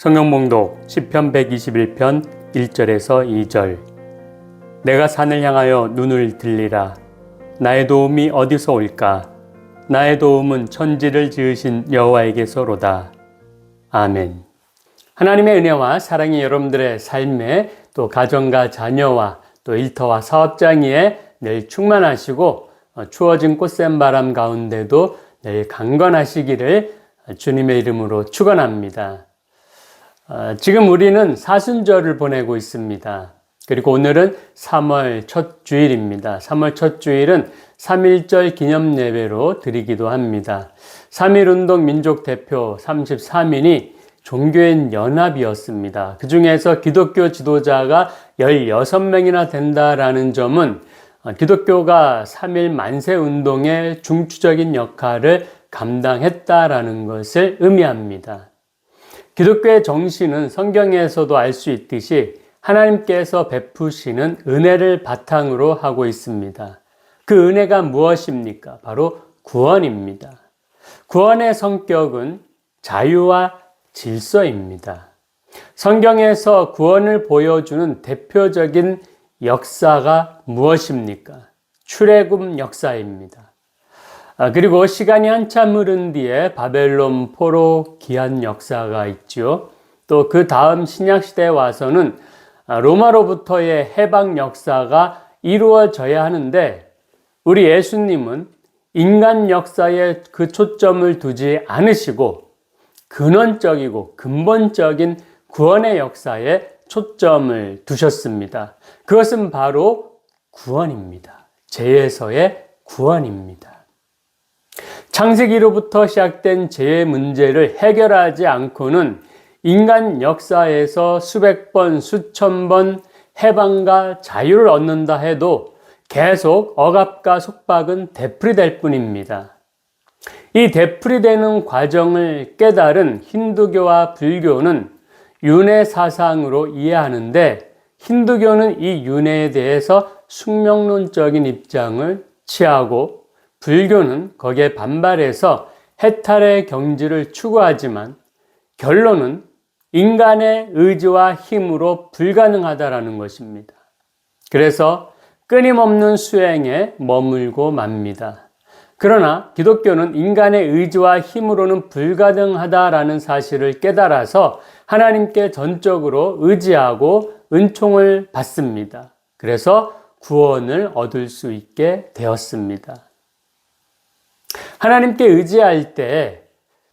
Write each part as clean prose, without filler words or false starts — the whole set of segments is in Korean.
성경 봉독 시편 121편 1절에서 2절. 내가 산을 향하여 눈을 들리라. 나의 도움이 어디서 올까? 나의 도움은 천지를 지으신 여호와에게서로다. 아멘. 하나님의 은혜와 사랑이 여러분들의 삶에 또 가정과 자녀와 또 일터와 사업장에 늘 충만하시고 추워진 꽃샘바람 가운데도 늘 강건하시기를 주님의 이름으로 축원합니다. 지금 우리는 사순절을 보내고 있습니다. 그리고 오늘은 3월 첫 주일입니다. 3월 첫 주일은 3.1절 기념 예배로 드리기도 합니다. 3.1운동 민족 대표 33인이 종교인 연합이었습니다. 그 중에서 기독교 지도자가 16명이나 된다라는 점은 기독교가 3.1 만세 운동의 중추적인 역할을 감당했다라는 것을 의미합니다. 기독교의 정신은 성경에서도 알 수 있듯이 하나님께서 베푸시는 은혜를 바탕으로 하고 있습니다. 그 은혜가 무엇입니까? 바로 구원입니다. 구원의 성격은 자유와 질서입니다. 성경에서 구원을 보여주는 대표적인 역사가 무엇입니까? 출애굽 역사입니다. 그리고 시간이 한참 흐른 뒤에 바벨론 포로 기한 역사가 있죠. 또 그 다음 신약시대에 와서는 로마로부터의 해방 역사가 이루어져야 하는데 우리 예수님은 인간 역사에 그 초점을 두지 않으시고 근원적이고 근본적인 구원의 역사에 초점을 두셨습니다. 그것은 바로 구원입니다. 죄에서의 구원입니다. 창세기로부터 시작된 죄의 문제를 해결하지 않고는 인간 역사에서 수백 번, 수천 번 해방과 자유를 얻는다 해도 계속 억압과 속박은 되풀이될 뿐입니다. 이 되풀이되는 과정을 깨달은 힌두교와 불교는 윤회 사상으로 이해하는데 힌두교는 이 윤회에 대해서 숙명론적인 입장을 취하고 불교는 거기에 반발해서 해탈의 경지를 추구하지만 결론은 인간의 의지와 힘으로 불가능하다라는 것입니다. 그래서 끊임없는 수행에 머물고 맙니다. 그러나 기독교는 인간의 의지와 힘으로는 불가능하다라는 사실을 깨달아서 하나님께 전적으로 의지하고 은총을 받습니다. 그래서 구원을 얻을 수 있게 되었습니다. 하나님께 의지할 때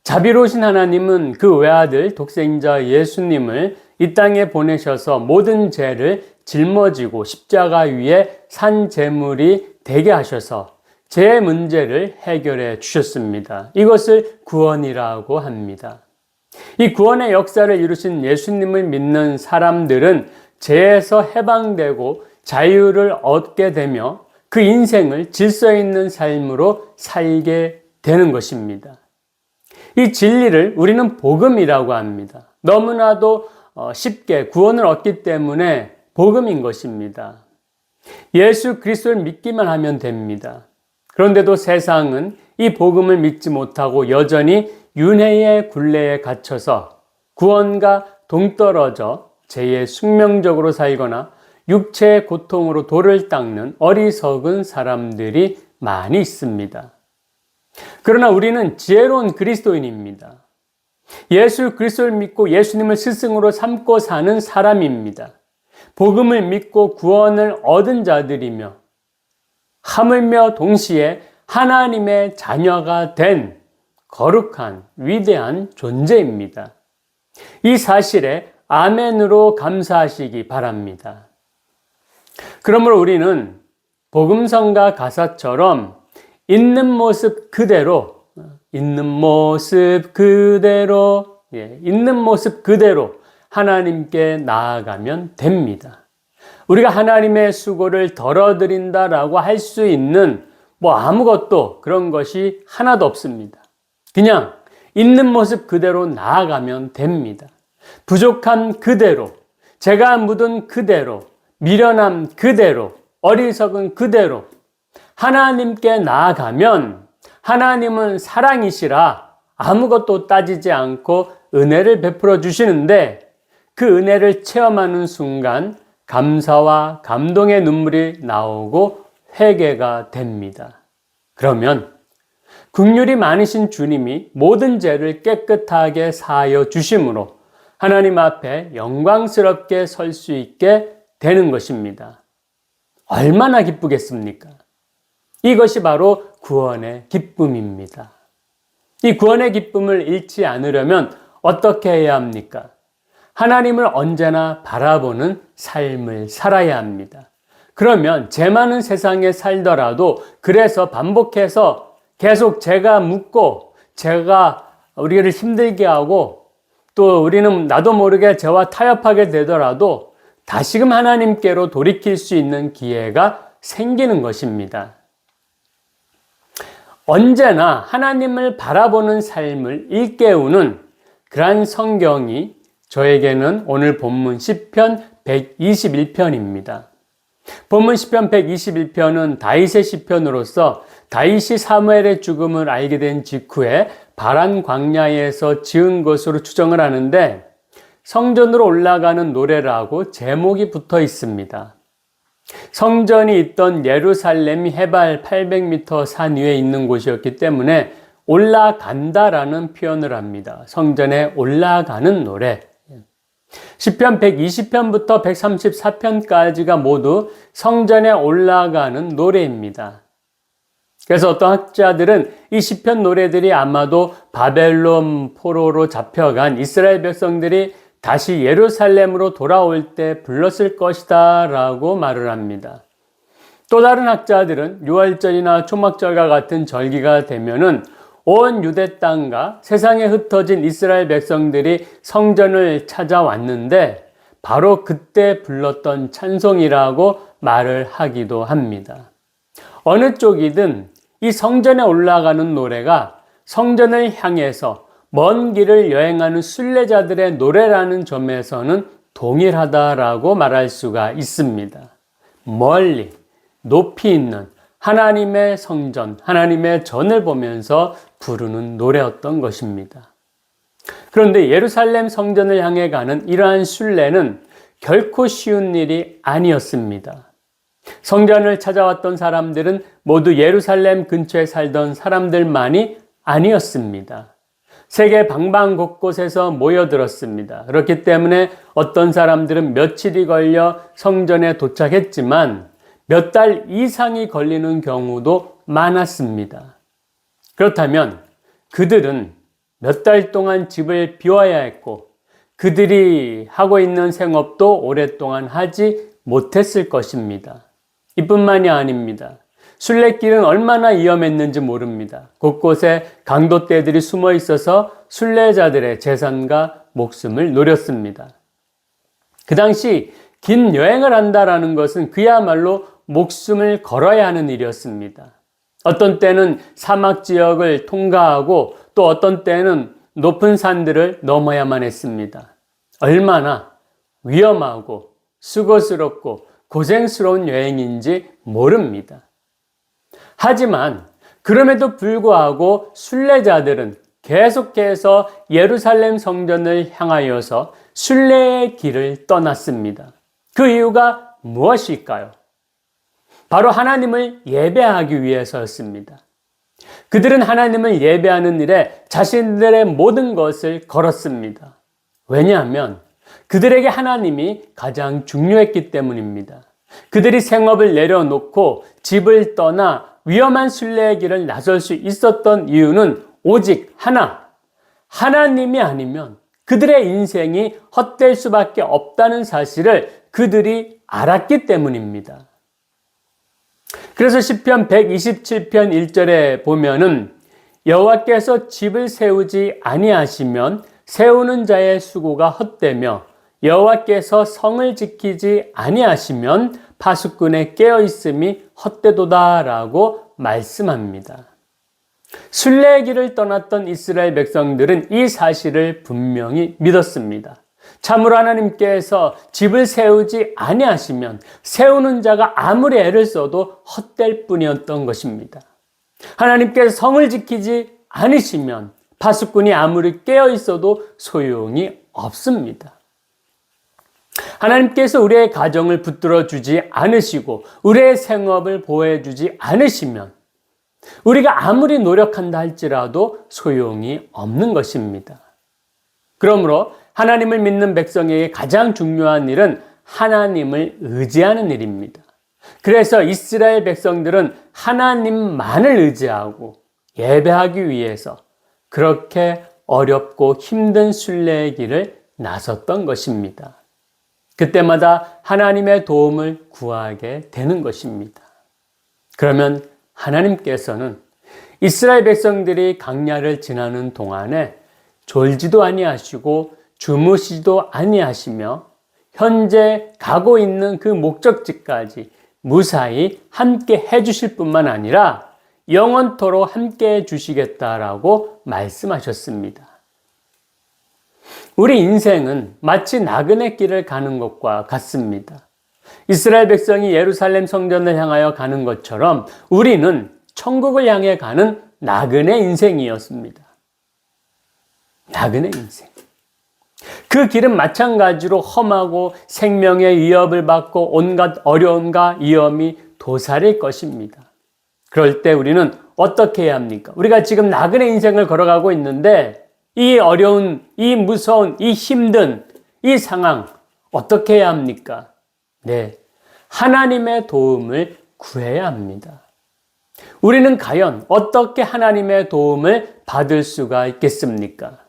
자비로우신 하나님은 그 외아들 독생자 예수님을 이 땅에 보내셔서 모든 죄를 짊어지고 십자가 위에 산 제물이 되게 하셔서 죄의 문제를 해결해 주셨습니다. 이것을 구원이라고 합니다. 이 구원의 역사를 이루신 예수님을 믿는 사람들은 죄에서 해방되고 자유를 얻게 되며 그 인생을 질서 있는 삶으로 살게 되는 것입니다. 이 진리를 우리는 복음이라고 합니다. 너무나도 쉽게 구원을 얻기 때문에 복음인 것입니다. 예수 그리스도를 믿기만 하면 됩니다. 그런데도 세상은 이 복음을 믿지 못하고 여전히 윤회의 굴레에 갇혀서 구원과 동떨어져 죄의 숙명적으로 살거나 육체의 고통으로 돌을 닦는 어리석은 사람들이 많이 있습니다. 그러나 우리는 지혜로운 그리스도인입니다. 예수 그리스도를 믿고 예수님을 스승으로 삼고 사는 사람입니다. 복음을 믿고 구원을 얻은 자들이며 하물며 동시에 하나님의 자녀가 된 거룩한 위대한 존재입니다. 이 사실에 아멘으로 감사하시기 바랍니다. 그러므로 우리는 복음성가 가사처럼 있는 모습 그대로 하나님께 나아가면 됩니다. 우리가 하나님의 수고를 덜어드린다라고 할 수 있는 아무것도 그런 것이 하나도 없습니다. 그냥 있는 모습 그대로 나아가면 됩니다. 부족함 그대로, 죄가 묻은 그대로, 미련함 그대로, 어리석은 그대로 하나님께 나아가면 하나님은 사랑이시라 아무것도 따지지 않고 은혜를 베풀어 주시는데 그 은혜를 체험하는 순간 감사와 감동의 눈물이 나오고 회개가 됩니다. 그러면 긍휼이 많으신 주님이 모든 죄를 깨끗하게 사하여 주심으로 하나님 앞에 영광스럽게 설 수 있게 되는 것입니다. 얼마나 기쁘겠습니까? 이것이 바로 구원의 기쁨입니다. 이 구원의 기쁨을 잃지 않으려면 어떻게 해야 합니까? 하나님을 언제나 바라보는 삶을 살아야 합니다. 그러면 죄 많은 세상에 살더라도 그래서 반복해서 계속 죄가 묻고 죄가 우리를 힘들게 하고 또 우리는 나도 모르게 죄와 타협하게 되더라도 다시금 하나님께로 돌이킬 수 있는 기회가 생기는 것입니다. 언제나 하나님을 바라보는 삶을 일깨우는 그러한 성경이 저에게는 오늘 본문 시편 121편입니다. 본문 시편 121편은 다윗의 시편으로서 다윗이 사무엘의 죽음을 알게 된 직후에 바란 광야에서 지은 것으로 추정을 하는데 성전으로 올라가는 노래라고 제목이 붙어 있습니다. 성전이 있던 예루살렘이 해발 800m 산 위에 있는 곳이었기 때문에 올라간다라는 표현을 합니다. 성전에 올라가는 노래. 시편 120편부터 134편까지가 모두 성전에 올라가는 노래입니다. 그래서 어떤 학자들은 이 시편 노래들이 아마도 바벨론 포로로 잡혀간 이스라엘 백성들이 다시 예루살렘으로 돌아올 때 불렀을 것이다 라고 말을 합니다. 또 다른 학자들은 유월절이나 초막절과 같은 절기가 되면은 온 유대 땅과 세상에 흩어진 이스라엘 백성들이 성전을 찾아왔는데 바로 그때 불렀던 찬송이라고 말을 하기도 합니다. 어느 쪽이든 이 성전에 올라가는 노래가 성전을 향해서 먼 길을 여행하는 순례자들의 노래라는 점에서는 동일하다라고 말할 수가 있습니다. 멀리 높이 있는 하나님의 성전, 하나님의 전을 보면서 부르는 노래였던 것입니다. 그런데 예루살렘 성전을 향해 가는 이러한 순례는 결코 쉬운 일이 아니었습니다. 성전을 찾아왔던 사람들은 모두 예루살렘 근처에 살던 사람들만이 아니었습니다. 세계 방방곳곳에서 모여들었습니다. 그렇기 때문에 어떤 사람들은 며칠이 걸려 성전에 도착했지만 몇 달 이상이 걸리는 경우도 많았습니다. 그렇다면 그들은 몇 달 동안 집을 비워야 했고 그들이 하고 있는 생업도 오랫동안 하지 못했을 것입니다. 이뿐만이 아닙니다. 순례길은 얼마나 위험했는지 모릅니다. 곳곳에 강도떼들이 숨어 있어서 순례자들의 재산과 목숨을 노렸습니다. 그 당시 긴 여행을 한다라는 것은 그야말로 목숨을 걸어야 하는 일이었습니다. 어떤 때는 사막 지역을 통과하고 또 어떤 때는 높은 산들을 넘어야만 했습니다. 얼마나 위험하고 수고스럽고 고생스러운 여행인지 모릅니다. 하지만 그럼에도 불구하고 순례자들은 계속해서 예루살렘 성전을 향하여서 순례의 길을 떠났습니다. 그 이유가 무엇일까요? 바로 하나님을 예배하기 위해서였습니다. 그들은 하나님을 예배하는 일에 자신들의 모든 것을 걸었습니다. 왜냐하면 그들에게 하나님이 가장 중요했기 때문입니다. 그들이 생업을 내려놓고 집을 떠나 위험한 순례의 길을 나설 수 있었던 이유는 오직 하나, 하나님이 아니면 그들의 인생이 헛될 수밖에 없다는 사실을 그들이 알았기 때문입니다. 그래서 시편 127편 1절에 보면은 여호와께서 집을 세우지 아니하시면 세우는 자의 수고가 헛되며 여호와께서 성을 지키지 아니하시면 파수꾼의 깨어있음이 헛되도다라고 말씀합니다. 순례의 길을 떠났던 이스라엘 백성들은 이 사실을 분명히 믿었습니다. 참으로 하나님께서 집을 세우지 아니하시면 세우는 자가 아무리 애를 써도 헛될 뿐이었던 것입니다. 하나님께서 성을 지키지 않으시면 파수꾼이 아무리 깨어 있어도 소용이 없습니다. 하나님께서 우리의 가정을 붙들어 주지 않으시고 우리의 생업을 보호해 주지 않으시면 우리가 아무리 노력한다 할지라도 소용이 없는 것입니다. 그러므로 하나님을 믿는 백성에게 가장 중요한 일은 하나님을 의지하는 일입니다. 그래서 이스라엘 백성들은 하나님만을 의지하고 예배하기 위해서 그렇게 어렵고 힘든 순례의 길을 나섰던 것입니다. 그때마다 하나님의 도움을 구하게 되는 것입니다. 그러면 하나님께서는 이스라엘 백성들이 광야를 지나는 동안에 졸지도 아니하시고 주무시지도 아니하시며 현재 가고 있는 그 목적지까지 무사히 함께 해주실 뿐만 아니라 영원토록 함께 해주시겠다라고 말씀하셨습니다. 우리 인생은 마치 나그네 길을 가는 것과 같습니다. 이스라엘 백성이 예루살렘 성전을 향하여 가는 것처럼 우리는 천국을 향해 가는 나그네 인생이었습니다. 나그네 인생. 그 길은 마찬가지로 험하고 생명의 위협을 받고 온갖 어려움과 위험이 도사릴 것입니다. 그럴 때 우리는 어떻게 해야 합니까? 우리가 지금 나그네 인생을 걸어가고 있는데 이 어려운, 이 무서운, 이 힘든 이 상황 어떻게 해야 합니까? 네, 하나님의 도움을 구해야 합니다. 우리는 과연 어떻게 하나님의 도움을 받을 수가 있겠습니까?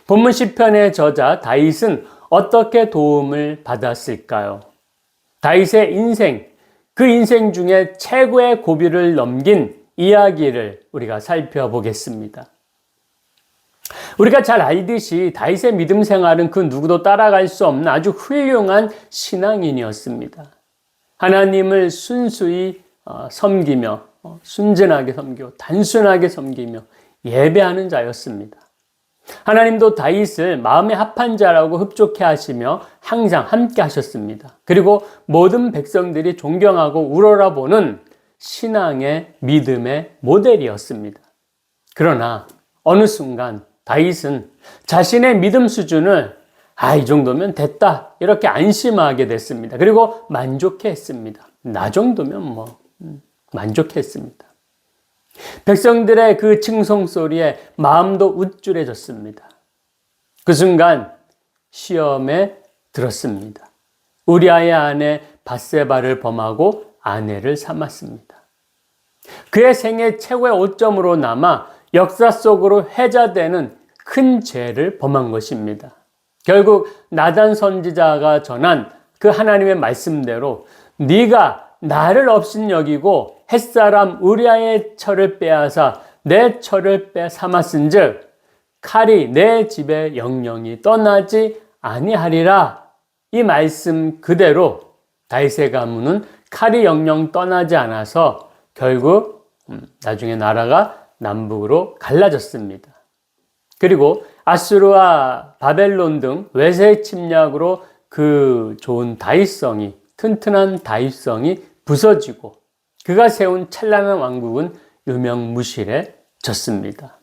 본문 시편의 저자 다윗은 어떻게 도움을 받았을까요? 다윗의 인생, 그 인생 중에 최고의 고비를 넘긴 이야기를 우리가 살펴보겠습니다. 우리가 잘 알듯이 다윗의 믿음 생활은 그 누구도 따라갈 수 없는 아주 훌륭한 신앙인이었습니다. 하나님을 순수히 섬기며 순전하게 섬기고 단순하게 섬기며 예배하는 자였습니다. 하나님도 다윗을 마음에 합한 자라고 흡족해 하시며 항상 함께 하셨습니다. 그리고 모든 백성들이 존경하고 우러러보는 신앙의 믿음의 모델이었습니다. 그러나 어느 순간 다윗은 자신의 믿음 수준을 이 정도면 됐다 이렇게 안심하게 됐습니다. 그리고 만족했습니다. 나 정도면 만족했습니다. 백성들의 그 칭송 소리에 마음도 우쭐해졌습니다. 그 순간 시험에 들었습니다. 우리아의 아내 밧세바를 범하고 아내를 삼았습니다. 그의 생애 최고의 오점으로 남아 역사 속으로 회자되는 큰 죄를 범한 것입니다. 결국 나단 선지자가 전한 그 하나님의 말씀대로 네가 나를 업신여기고 햇사람 우리아의 철을 빼앗아 내 철을 삼았은즉 칼이 내 집에 영영이 떠나지 아니하리라. 이 말씀 그대로 다윗의 가문은 칼이 영영 떠나지 않아서 결국 나중에 나라가 남북으로 갈라졌습니다. 그리고 아수르와 바벨론 등 외세 침략으로 그 좋은 다윗성이 튼튼한 다윗성이 부서지고 그가 세운 찬란한 왕국은 유명무실해졌습니다.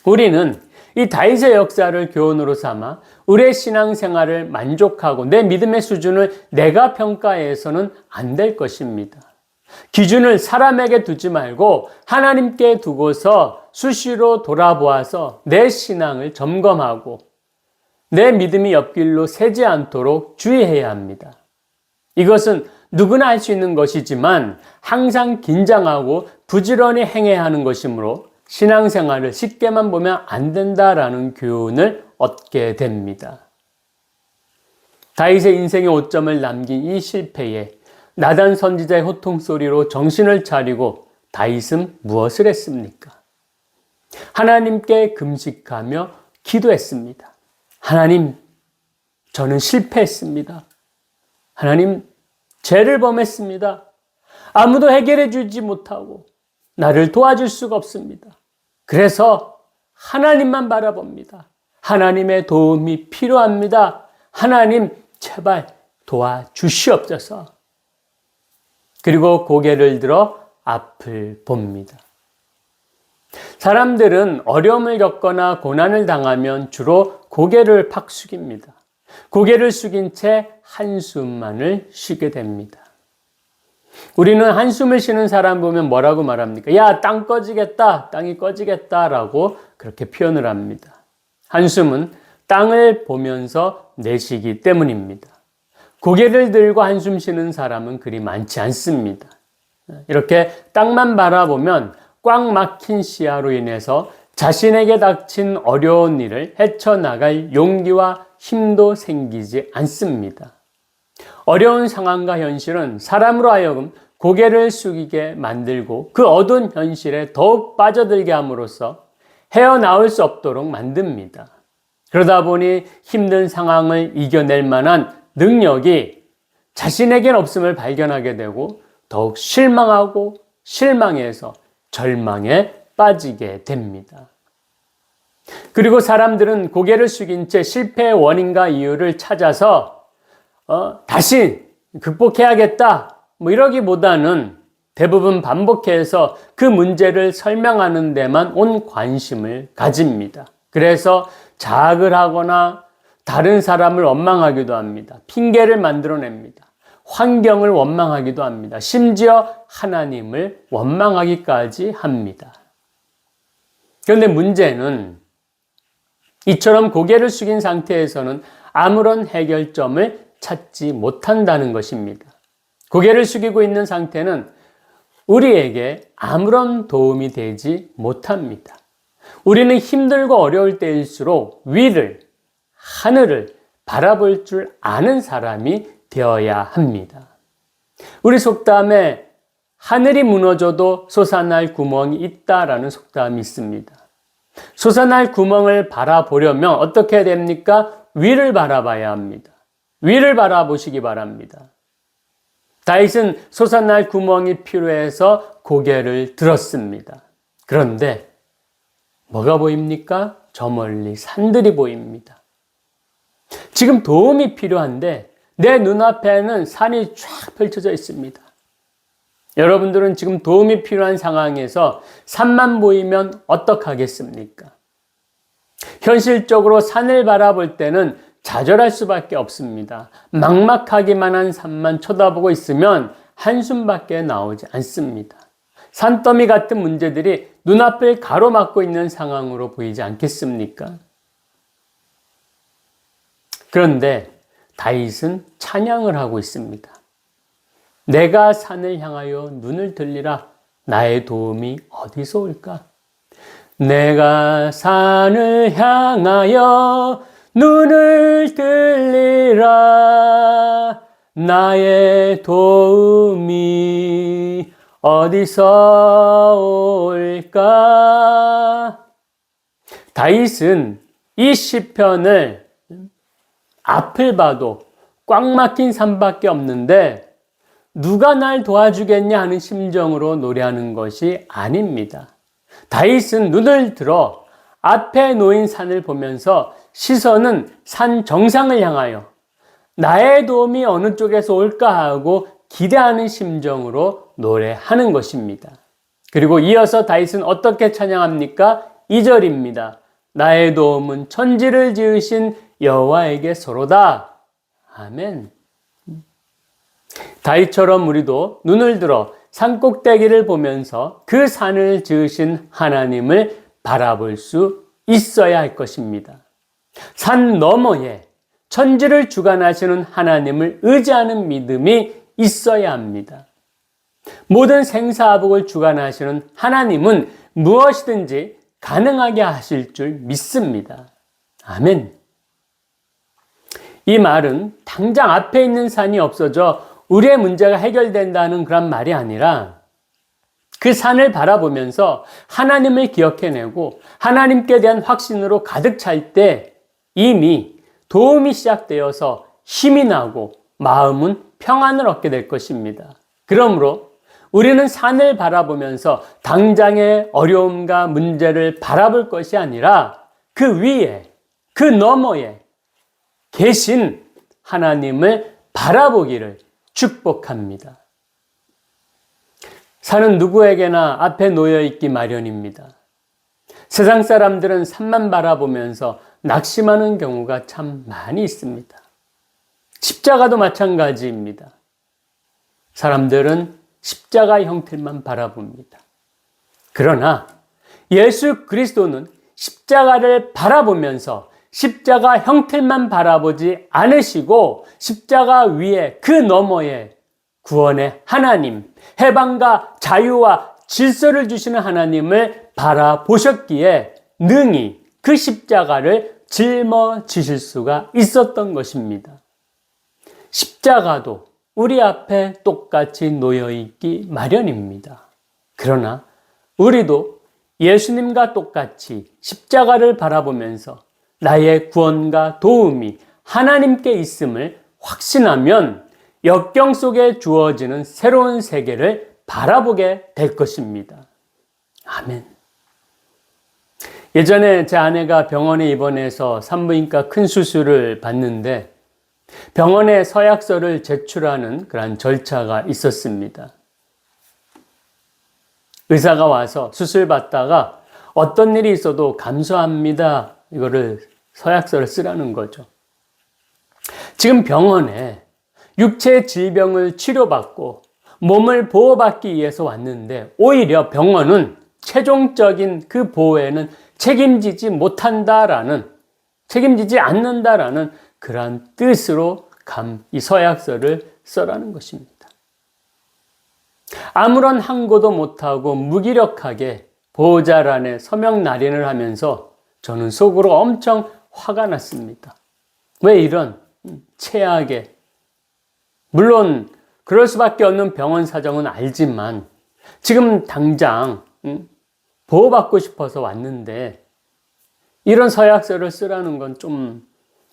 우리는 이 다윗의 역사를 교훈으로 삼아 우리의 신앙생활을 만족하고 내 믿음의 수준을 내가 평가해서는 안 될 것입니다. 기준을 사람에게 두지 말고 하나님께 두고서 수시로 돌아보아서 내 신앙을 점검하고 내 믿음이 옆길로 새지 않도록 주의해야 합니다. 이것은 누구나 할 수 있는 것이지만 항상 긴장하고 부지런히 행해야 하는 것이므로 신앙생활을 쉽게만 보면 안 된다라는 교훈을 얻게 됩니다. 다윗의 인생의 오점을 남긴 이 실패에 나단 선지자의 호통 소리로 정신을 차리고 다윗은 무엇을 했습니까? 하나님께 금식하며 기도했습니다. 하나님, 저는 실패했습니다. 하나님, 죄를 범했습니다. 아무도 해결해 주지 못하고 나를 도와줄 수가 없습니다. 그래서 하나님만 바라봅니다. 하나님의 도움이 필요합니다. 하나님, 제발 도와주시옵소서. 그리고 고개를 들어 앞을 봅니다. 사람들은 어려움을 겪거나 고난을 당하면 주로 고개를 팍 숙입니다. 고개를 숙인 채 한숨만을 쉬게 됩니다. 우리는 한숨을 쉬는 사람 보면 뭐라고 말합니까? 야, 땅 꺼지겠다, 땅이 꺼지겠다 라고 그렇게 표현을 합니다. 한숨은 땅을 보면서 내쉬기 때문입니다. 고개를 들고 한숨 쉬는 사람은 그리 많지 않습니다. 이렇게 땅만 바라보면 꽉 막힌 시야로 인해서 자신에게 닥친 어려운 일을 헤쳐나갈 용기와 힘도 생기지 않습니다. 어려운 상황과 현실은 사람으로 하여금 고개를 숙이게 만들고 그 어두운 현실에 더욱 빠져들게 함으로써 헤어나올 수 없도록 만듭니다. 그러다 보니 힘든 상황을 이겨낼 만한 능력이 자신에겐 없음을 발견하게 되고 더욱 실망하고 실망해서 절망에 빠지게 됩니다. 그리고 사람들은 고개를 숙인 채 실패의 원인과 이유를 찾아서 다시 극복해야겠다 이러기보다는 대부분 반복해서 그 문제를 설명하는 데만 온 관심을 가집니다. 그래서 자학을 하거나 다른 사람을 원망하기도 합니다. 핑계를 만들어냅니다. 환경을 원망하기도 합니다. 심지어 하나님을 원망하기까지 합니다. 그런데 문제는 이처럼 고개를 숙인 상태에서는 아무런 해결점을 찾지 못한다는 것입니다. 고개를 숙이고 있는 상태는 우리에게 아무런 도움이 되지 못합니다. 우리는 힘들고 어려울 때일수록 위를, 하늘을 바라볼 줄 아는 사람이 되어야 합니다. 우리 속담에 하늘이 무너져도 솟아날 구멍이 있다라는 속담이 있습니다. 솟아날 구멍을 바라보려면 어떻게 해야 됩니까? 위를 바라봐야 합니다. 위를 바라보시기 바랍니다. 다윗은 솟아날 구멍이 필요해서 고개를 들었습니다. 그런데 뭐가 보입니까? 저 멀리 산들이 보입니다. 지금 도움이 필요한데 내 눈앞에는 산이 쫙 펼쳐져 있습니다. 여러분들은 지금 도움이 필요한 상황에서 산만 보이면 어떡하겠습니까? 현실적으로 산을 바라볼 때는 좌절할 수밖에 없습니다. 막막하기만 한 산만 쳐다보고 있으면 한숨밖에 나오지 않습니다. 산더미 같은 문제들이 눈앞을 가로막고 있는 상황으로 보이지 않겠습니까? 그런데 다윗은 찬양을 하고 있습니다. 내가 산을 향하여 눈을 들리라. 나의 도움이 어디서 올까? 내가 산을 향하여 눈을 들리라. 나의 도움이 어디서 올까? 다윗은 이 시편을 앞을 봐도 꽉 막힌 산밖에 없는데 누가 날 도와주겠냐 하는 심정으로 노래하는 것이 아닙니다. 다윗은 눈을 들어 앞에 놓인 산을 보면서 시선은 산 정상을 향하여 나의 도움이 어느 쪽에서 올까 하고 기대하는 심정으로 노래하는 것입니다. 그리고 이어서 다윗은 어떻게 찬양합니까? 2절입니다. 나의 도움은 천지를 지으신 여호와에게서로다. 아멘. 다윗처럼 우리도 눈을 들어 산꼭대기를 보면서 그 산을 지으신 하나님을 바라볼 수 있어야 할 것입니다. 산 너머에 천지를 주관하시는 하나님을 의지하는 믿음이 있어야 합니다. 모든 생사화복을 주관하시는 하나님은 무엇이든지 가능하게 하실 줄 믿습니다. 아멘. 이 말은 당장 앞에 있는 산이 없어져 우리의 문제가 해결된다는 그런 말이 아니라 그 산을 바라보면서 하나님을 기억해내고 하나님께 대한 확신으로 가득 찰 때 이미 도움이 시작되어서 힘이 나고 마음은 평안을 얻게 될 것입니다. 그러므로 우리는 산을 바라보면서 당장의 어려움과 문제를 바라볼 것이 아니라 그 위에, 그 너머에 계신 하나님을 바라보기를 축복합니다. 산은 누구에게나 앞에 놓여 있기 마련입니다. 세상 사람들은 산만 바라보면서 낙심하는 경우가 참 많이 있습니다. 십자가도 마찬가지입니다. 사람들은 십자가 형태만 바라봅니다. 그러나 예수 그리스도는 십자가를 바라보면서 십자가 형태만 바라보지 않으시고 십자가 위에 그 너머에 구원의 하나님, 해방과 자유와 질서를 주시는 하나님을 바라보셨기에 능히 그 십자가를 짊어지실 수가 있었던 것입니다. 십자가도 우리 앞에 똑같이 놓여 있기 마련입니다. 그러나 우리도 예수님과 똑같이 십자가를 바라보면서 나의 구원과 도움이 하나님께 있음을 확신하면 역경 속에 주어지는 새로운 세계를 바라보게 될 것입니다. 아멘. 예전에 제 아내가 병원에 입원해서 산부인과 큰 수술을 받는데 병원에 서약서를 제출하는 그런 절차가 있었습니다. 의사가 와서 수술 받다가 어떤 일이 있어도 감사합니다. 이거를 서약서를 쓰라는 거죠. 지금 병원에 육체 질병을 치료받고 몸을 보호받기 위해서 왔는데 오히려 병원은 최종적인 그 보호에는 책임지지 않는다라는 그러한 뜻으로 이 서약서를 써라는 것입니다. 아무런 항고도 못하고 무기력하게 보호자란에 서명 날인을 하면서 저는 속으로 엄청 화가 났습니다. 왜 이런 최악의, 물론 그럴 수밖에 없는 병원 사정은 알지만 지금 당장 보호받고 싶어서 왔는데 이런 서약서를 쓰라는 건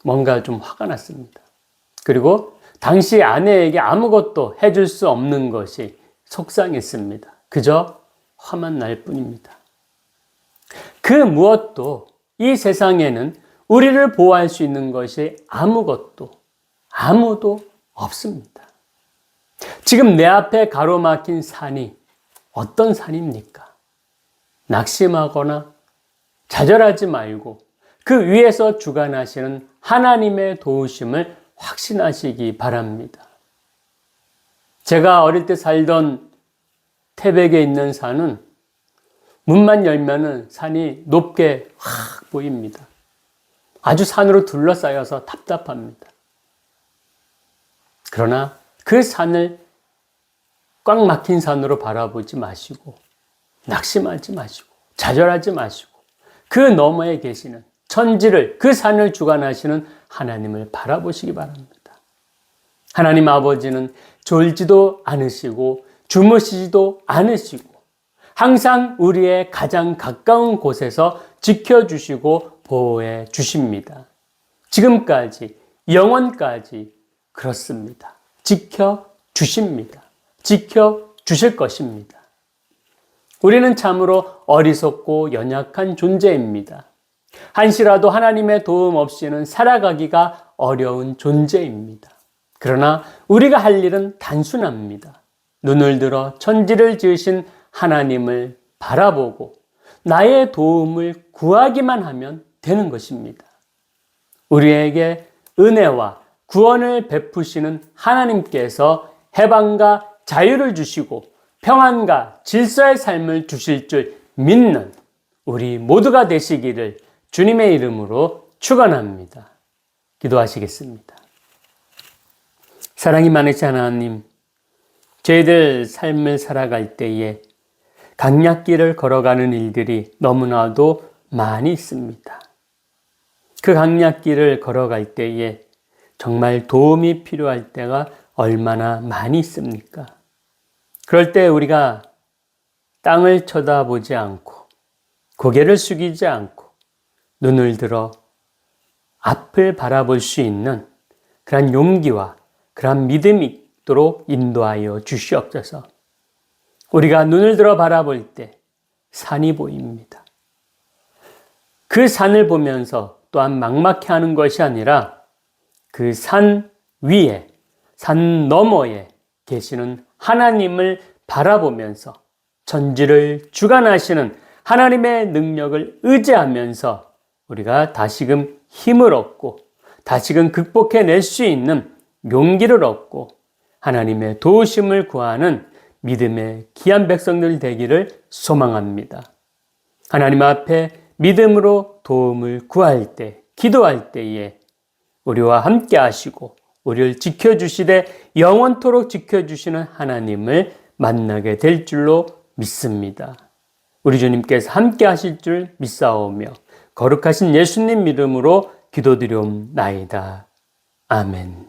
뭔가 좀 화가 났습니다. 그리고 당시 아내에게 아무것도 해줄 수 없는 것이 속상했습니다. 그저 화만 날 뿐입니다. 그 무엇도 이 세상에는 우리를 보호할 수 있는 것이 아무도 없습니다. 지금 내 앞에 가로막힌 산이 어떤 산입니까? 낙심하거나 좌절하지 말고 그 위에서 주관하시는 하나님의 도우심을 확신하시기 바랍니다. 제가 어릴 때 살던 태백에 있는 산은 문만 열면은 산이 높게 확 보입니다. 아주 산으로 둘러싸여서 답답합니다. 그러나 그 산을 꽉 막힌 산으로 바라보지 마시고 낙심하지 마시고 좌절하지 마시고 그 너머에 계시는 천지를, 그 산을 주관하시는 하나님을 바라보시기 바랍니다. 하나님 아버지는 졸지도 않으시고 주무시지도 않으시고 항상 우리의 가장 가까운 곳에서 지켜주시고 보호해 주십니다. 지금까지 영원까지 그렇습니다. 지켜주십니다. 지켜주실 것입니다. 우리는 참으로 어리석고 연약한 존재입니다. 한시라도 하나님의 도움 없이는 살아가기가 어려운 존재입니다. 그러나 우리가 할 일은 단순합니다. 눈을 들어 천지를 지으신 하나님을 바라보고 나의 도움을 구하기만 하면 되는 것입니다. 우리에게 은혜와 구원을 베푸시는 하나님께서 해방과 자유를 주시고 평안과 질서의 삶을 주실 줄 믿는 우리 모두가 되시기를 주님의 이름으로 축원합니다. 기도하시겠습니다. 사랑이 많으신 하나님, 저희들 삶을 살아갈 때에 강약길을 걸어가는 일들이 너무나도 많이 있습니다. 그 강약길을 걸어갈 때에 정말 도움이 필요할 때가 얼마나 많이 있습니까? 그럴 때 우리가 땅을 쳐다보지 않고 고개를 숙이지 않고 눈을 들어 앞을 바라볼 수 있는 그런 용기와 그런 믿음이 있도록 인도하여 주시옵소서. 우리가 눈을 들어 바라볼 때 산이 보입니다. 그 산을 보면서 또한 막막해 하는 것이 아니라 그 산 위에, 산 너머에 계시는 하나님을 바라보면서 천지를 주관하시는 하나님의 능력을 의지하면서 우리가 다시금 힘을 얻고 다시금 극복해낼 수 있는 용기를 얻고 하나님의 도우심을 구하는 믿음의 귀한 백성들 되기를 소망합니다. 하나님 앞에 믿음으로 도움을 구할 때, 기도할 때에 우리와 함께 하시고 우리를 지켜주시되 영원토록 지켜주시는 하나님을 만나게 될 줄로 믿습니다. 우리 주님께서 함께 하실 줄 믿사오며 거룩하신 예수님 이름으로 기도드리옵나이다. 아멘.